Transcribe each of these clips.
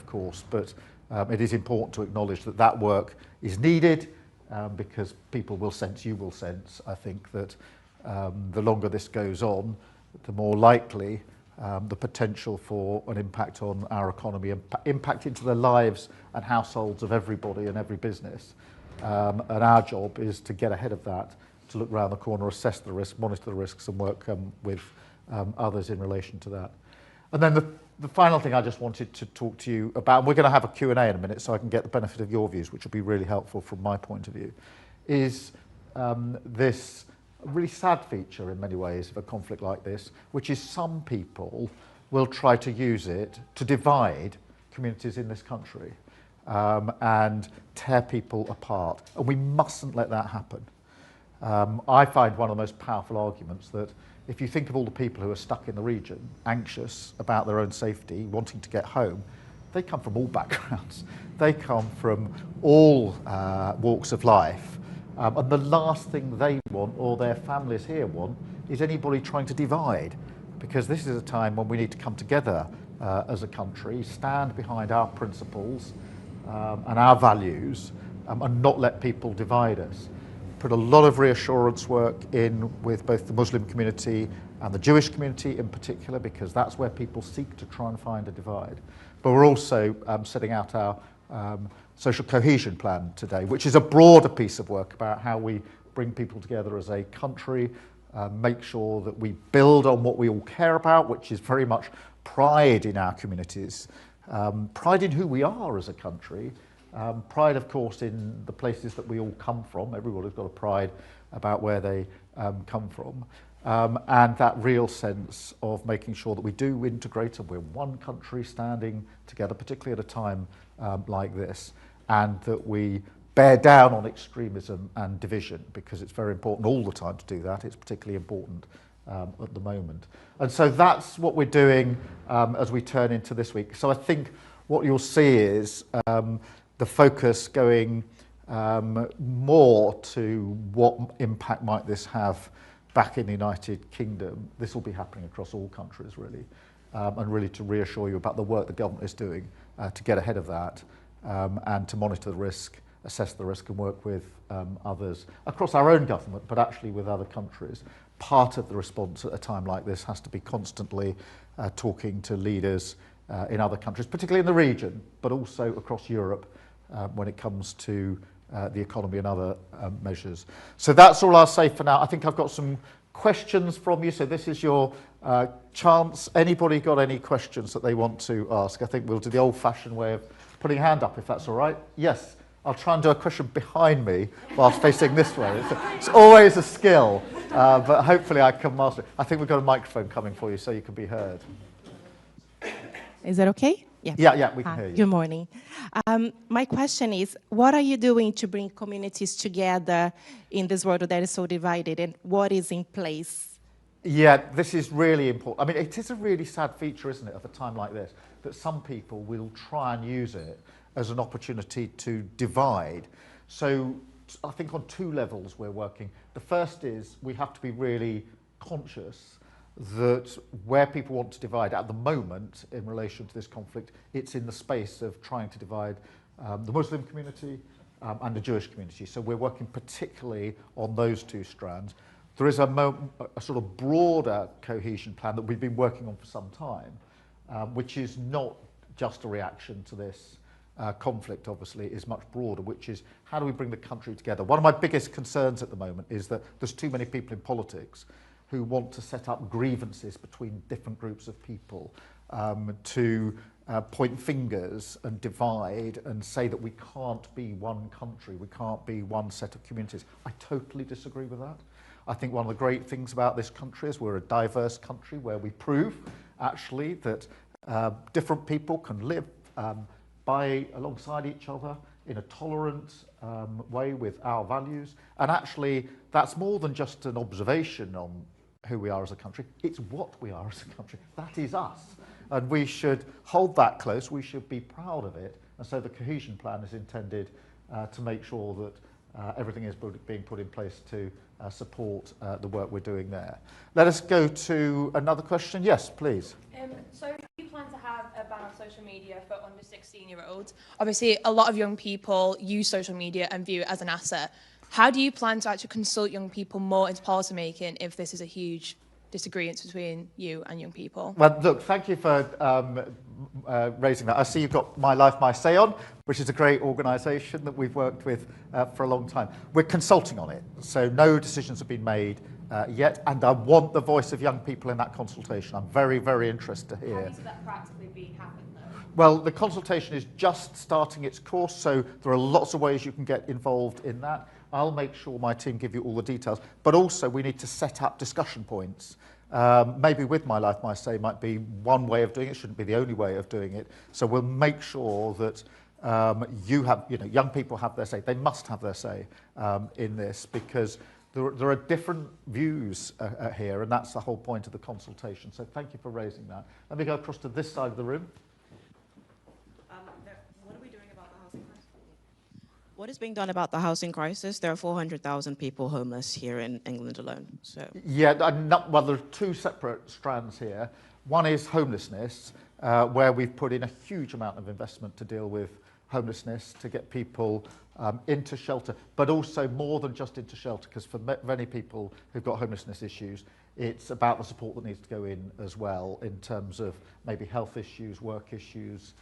course, but it is important to acknowledge that that work is needed because people will sense, you will sense, I think, that the longer this goes on, the more likely the potential for an impact on our economy, impact into the lives and households of everybody and every business. And our job is to get ahead of that, to look around the corner, assess the risk, monitor the risks, and work with others in relation to that. And then the final thing I just wanted to talk to you about, and we're going to have a Q&A in a minute so I can get the benefit of your views, which will be really helpful from my point of view, is this really sad feature in many ways of a conflict like this, which is some people will try to use it to divide communities in this country and tear people apart. And we mustn't let that happen. I find one of the most powerful arguments that if you think of all the people who are stuck in the region, anxious about their own safety, wanting to get home, they come from all backgrounds. They come from all walks of life. And the last thing they want, or their families here want, is anybody trying to divide. Because this is a time when we need to come together as a country, stand behind our principles and our values, and not let people divide us. Put a lot of reassurance work in with both the Muslim community and the Jewish community in particular, because that's where people seek to try and find a divide. But we're also setting out our social cohesion plan today, which is a broader piece of work about how we bring people together as a country, make sure that we build on what we all care about, which is very much pride in our communities, pride in who we are as a country, pride, of course, in the places that we all come from. Everybody's got a pride about where they come from. And that real sense of making sure that we do integrate and we're one country standing together, particularly at a time like this, and that we bear down on extremism and division, because it's very important all the time to do that. It's particularly important at the moment. And so that's what we're doing as we turn into this week. So I think what you'll see is the focus going more to what impact might this have back in the United Kingdom. This will be happening across all countries, really, and really to reassure you about the work the government is doing to get ahead of that and to monitor the risk, assess the risk, and work with others across our own government, but actually with other countries. Part of the response at a time like this has to be constantly talking to leaders in other countries, particularly in the region, but also across Europe when it comes to the economy and other measures. So that's all I'll say for now. I think I've got some questions from you, so this is your chance. Anybody got any questions that they want to ask? I think we'll do the old-fashioned way of putting a hand up, if that's all right. Yes, I'll try and do a question behind me whilst facing this way. It's always a skill, but hopefully I can master it. I think we've got a microphone coming for you so you can be heard. Is that okay? Yeah, we can hear you. Good morning. My question is, what are you doing to bring communities together in this world that is so divided, and what is in place? Yeah, this is really important. I mean, it is a really sad feature, isn't it, of a time like this, that some people will try and use it as an opportunity to divide. So I think on two levels we're working. The first is we have to be really conscious that where people want to divide at the moment in relation to this conflict, it's in the space of trying to divide the Muslim community and the Jewish community. So we're working particularly on those two strands. There is a sort of broader cohesion plan that we've been working on for some time, which is not just a reaction to this conflict, obviously, is much broader, which is how do we bring the country together? One of my biggest concerns at the moment is that there's too many people in politics who want to set up grievances between different groups of people, to point fingers and divide and say that we can't be one country, we can't be one set of communities. I totally disagree with that. I think one of the great things about this country is we're a diverse country where we prove actually that different people can live alongside each other in a tolerant way with our values. And actually that's more than just an observation on who we are as a country, it's what we are as a country. That is us. And we should hold that close, we should be proud of it. And so the cohesion plan is intended to make sure that everything is being put in place to support the work we're doing there. Let us go to another question. Yes, please. So you plan to have a ban on social media for under 16-year-olds? Obviously, a lot of young people use social media and view it as an asset. How do you plan to actually consult young people more into policy making if this is a huge disagreement between you and young people? Well, look, thank you for raising that. I see you've got My Life, My Say On, which is a great organisation that we've worked with for a long time. We're consulting on it, so no decisions have been made yet, and I want the voice of young people in that consultation. I'm very, very interested to hear. How do you see that practically being happened, though? Well, the consultation is just starting its course, so there are lots of ways you can get involved in that. I'll make sure my team give you all the details, but also we need to set up discussion points. Maybe with My Life, My Say might be one way of doing it, shouldn't be the only way of doing it. So we'll make sure that young people have their say. They must have their say in this, because there are different views here, and that's the whole point of the consultation. So thank you for raising that. Let me go across to this side of the room. What are we doing about the housing crisis? What is being done about the housing crisis? There are 400,000 people homeless here in England alone. So Yeah, well, there are two separate strands here. One is homelessness, where we've put in a huge amount of investment to deal with homelessness, to get people into shelter, but also more than just into shelter, because for many people who've got homelessness issues, it's about the support that needs to go in as well, in terms of maybe health issues, work issues,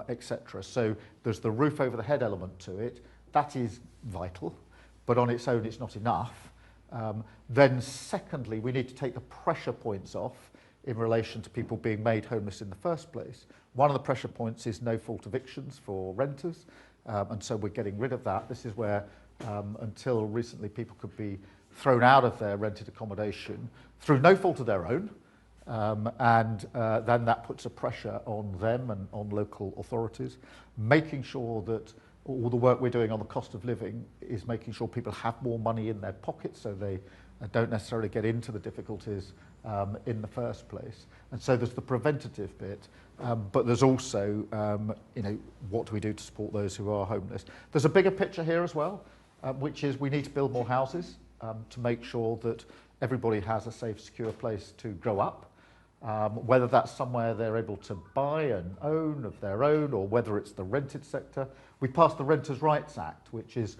etc. So there's the roof over the head element to it. That is vital, but on its own it's not enough. Then secondly, we need to take the pressure points off in relation to people being made homeless in the first place. One of the pressure points is no-fault evictions for renters, and so we're getting rid of that. This is where, until recently, people could be thrown out of their rented accommodation through no fault of their own, and then that puts a pressure on them and on local authorities, making sure that all the work we're doing on the cost of living is making sure people have more money in their pockets, so they don't necessarily get into the difficulties in the first place. And so there's the preventative bit, but there's also, what do we do to support those who are homeless? There's a bigger picture here as well, which is we need to build more houses to make sure that everybody has a safe, secure place to grow up. Whether that's somewhere they're able to buy and own of their own, or whether it's the rented sector. We passed the Renters' Rights Act, which is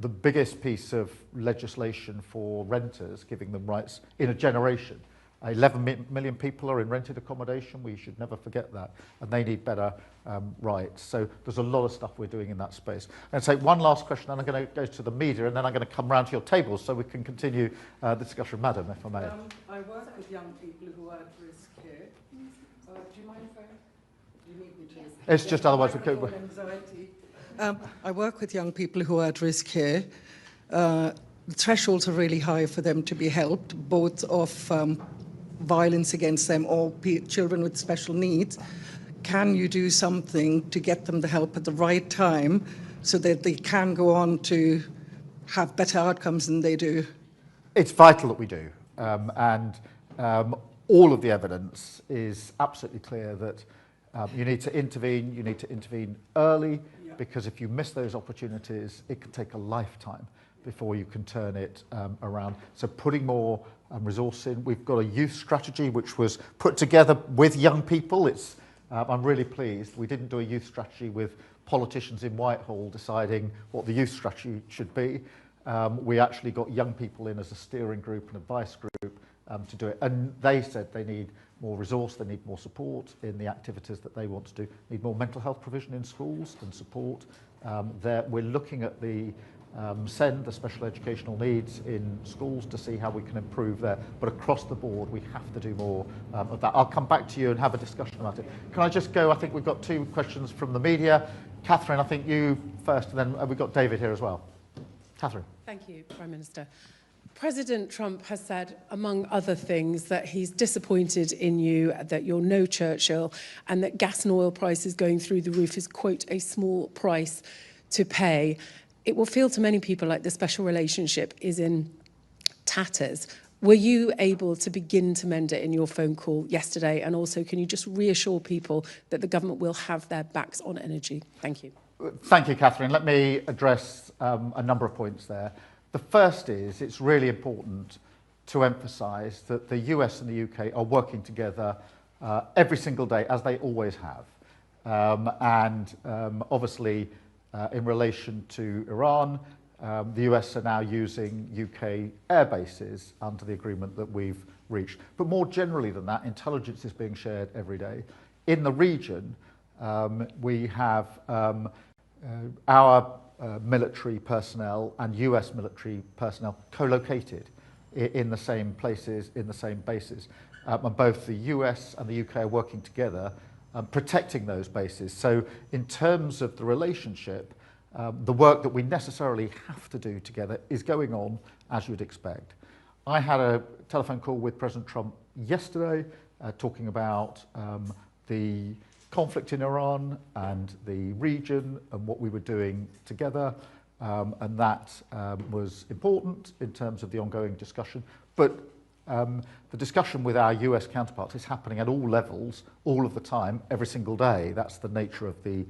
the biggest piece of legislation for renters, giving them rights in a generation. 11 million people are in rented accommodation. We should never forget that, and they need better rights. So there's a lot of stuff we're doing in that space. And take one last question, and I'm going to go to the media, and then I'm going to come round to your tables so we can continue the discussion. Madam, if I may. I work with young people who are at risk here. Do you mind if you need me to? Yes. It's just otherwise we could. Anxiety. I work with young people who are at risk here. The thresholds are really high for them to be helped, both of violence against them or children with special needs. Can you do something to get them the help at the right time so that they can go on to have better outcomes than they do? It's vital that we do, and all of the evidence is absolutely clear that you need to intervene early, because if you miss those opportunities, it can take a lifetime before you can turn it around. So putting more resource in. We've got a youth strategy which was put together with young people. I'm really pleased. We didn't do a youth strategy with politicians in Whitehall deciding what the youth strategy should be. We actually got young people in as a steering group and advice group to do it. And they said they need more resource, they need more support in the activities that they want to do, need more mental health provision in schools and support. We're looking at the SEND, the special educational needs in schools, to see how we can improve there. But across the board, we have to do more of that. I'll come back to you and have a discussion about it. Can I just go? I think we've got two questions from the media. Catherine, I think you first, and then we've got David here as well. Catherine. Thank you, Prime Minister. President Trump has said, among other things, that he's disappointed in you, that you're no Churchill, and that gas and oil prices going through the roof is, quote, a small price to pay. It will feel to many people like the special relationship is in tatters. Were you able to begin to mend it in your phone call yesterday? And also, can you just reassure people that the government will have their backs on energy? Thank you. Thank you, Catherine. Let me address a number of points there. The first is it's really important to emphasise that the US and the UK are working together every single day, as they always have. Obviously, in relation to Iran, the US are now using UK air bases under the agreement that we've reached. But more generally than that, intelligence is being shared every day. In the region, we have our military personnel and US military personnel co-located in the same places, in the same bases. And both the US and the UK are working together protecting those bases. So in terms of the relationship, the work that we necessarily have to do together is going on as you'd expect. I had a telephone call with President Trump yesterday talking about the conflict in Iran and the region and what we were doing together, and that was important in terms of the ongoing discussion. But the discussion with our US counterparts is happening at all levels, all of the time, every single day. That's the nature of the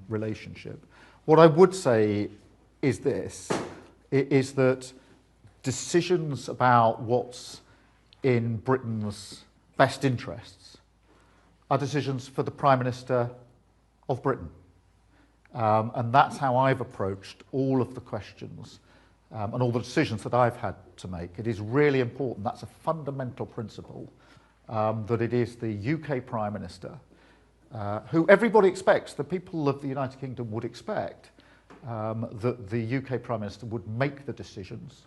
relationship. What I would say is this, is that decisions about what's in Britain's best interests are decisions for the Prime Minister of Britain. And that's how I've approached all of the questions and all the decisions that I've had to make. It is really important, that's a fundamental principle, that it is the UK Prime Minister, who everybody expects, the people of the United Kingdom would expect, that the UK Prime Minister would make the decisions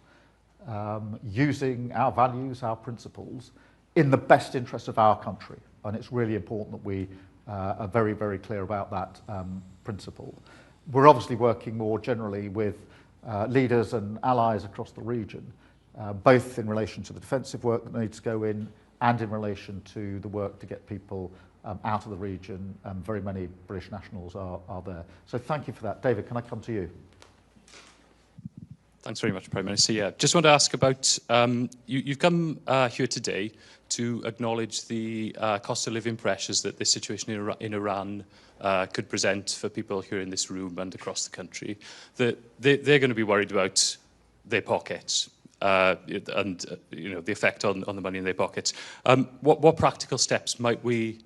using our values, our principles, in the best interest of our country. And it's really important that we are very, very clear about that principle. We're obviously working more generally with leaders and allies across the region, both in relation to the defensive work that needs to go in and in relation to the work to get people out of the region. Very many British nationals are there. So thank you for that. David, can I come to you? Thanks very much, Prime Minister. Yeah, just want to ask about, you've come here today to acknowledge the cost of living pressures that this situation in Iran could present for people here in this room and across the country. That they're going to be worried about their pockets and the effect on the money in their pockets. What practical steps might we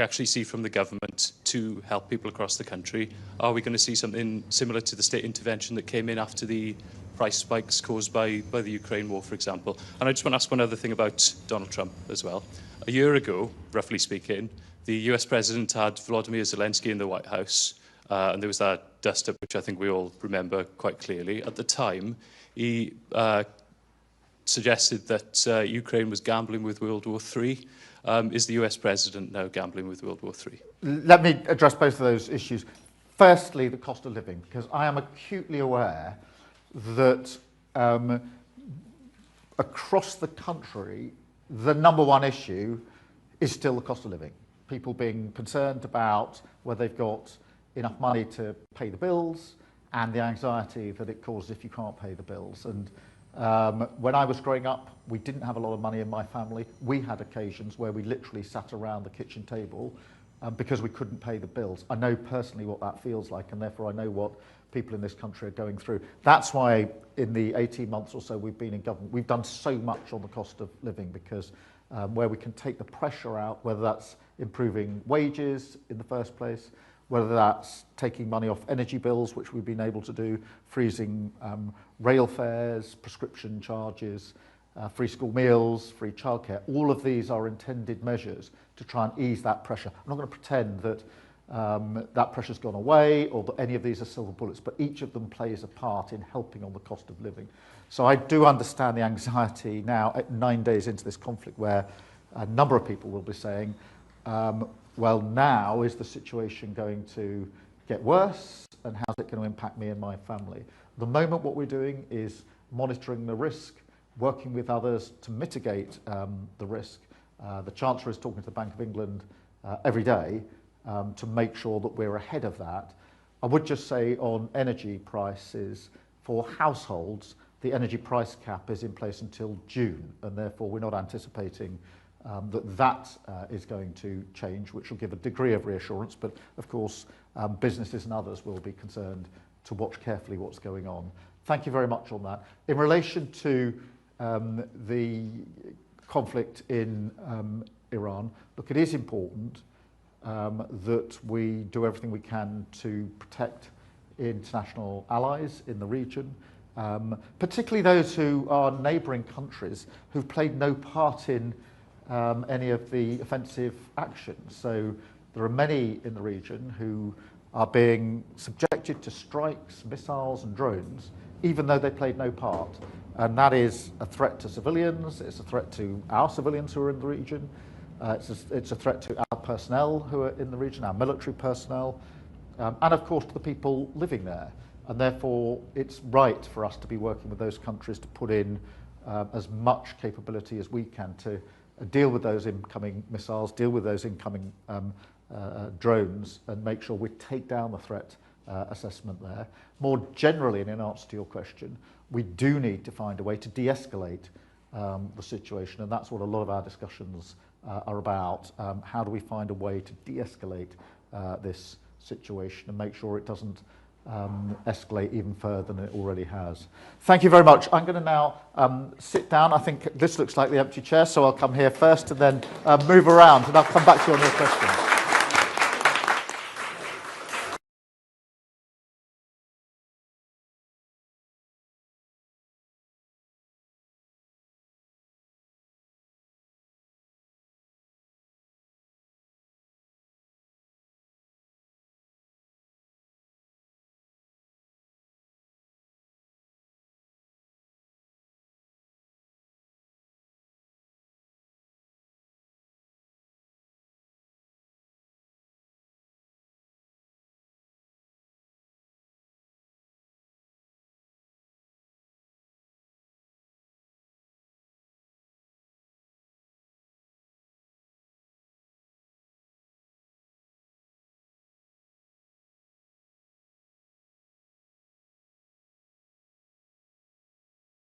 actually see from the government to help people across the country? Are we going to see something similar to the state intervention that came in after the price spikes caused by the Ukraine war, for example? And I just want to ask one other thing about Donald Trump as well. A year ago, roughly speaking, the US president had Volodymyr Zelensky in the White House, and there was that dust-up, which I think we all remember quite clearly. At the time, he suggested that Ukraine was gambling with World War III. Is the US president now gambling with World War III? Let me address both of those issues. Firstly, the cost of living, because I am acutely aware that across the country, the number one issue is still the cost of living. People being concerned about whether they've got enough money to pay the bills and the anxiety that it causes if you can't pay the bills. And when I was growing up, we didn't have a lot of money in my family. We had occasions where we literally sat around the kitchen table because we couldn't pay the bills. I know personally what that feels like, and therefore I know what people in this country are going through. That's why in the 18 months or so we've been in government, we've done so much on the cost of living, because where we can take the pressure out, whether that's improving wages in the first place, whether that's taking money off energy bills, which we've been able to do, freezing rail fares, prescription charges, free school meals, free childcare. All of these are intended measures to try and ease that pressure. I'm not going to pretend that that pressure's gone away or that any of these are silver bullets, but each of them plays a part in helping on the cost of living. So I do understand the anxiety now at 9 days into this conflict, where a number of people will be saying, well, now is the situation going to get worse, and how's it going to impact me and my family? At the moment, what we're doing is monitoring the risk, working with others to mitigate the risk. The Chancellor is talking to the Bank of England every day to make sure that we're ahead of that. I would just say on energy prices for households, the energy price cap is in place until June, and therefore we're not anticipating that is going to change, which will give a degree of reassurance. But of course, businesses and others will be concerned to watch carefully what's going on. Thank you very much on that. In relation to the conflict in Iran. Look, it is important that we do everything we can to protect international allies in the region, particularly those who are neighbouring countries who've played no part in any of the offensive actions. So there are many in the region who are being subjected to strikes, missiles and drones, even though they played no part. And that is a threat to civilians, it's a threat to our civilians who are in the region, it's a threat to our personnel who are in the region, our military personnel, and of course to the people living there. And therefore it's right for us to be working with those countries to put in as much capability as we can to deal with those incoming missiles, deal with those incoming drones, and make sure we take down the threat assessment there. More generally, and in answer to your question, we do need to find a way to de-escalate the situation, and that's what a lot of our discussions are about. How do we find a way to de-escalate this situation and make sure it doesn't escalate even further than it already has? Thank you very much. I'm going to now sit down. I think this looks like the empty chair, so I'll come here first and then move around, and I'll come back to you on your questions.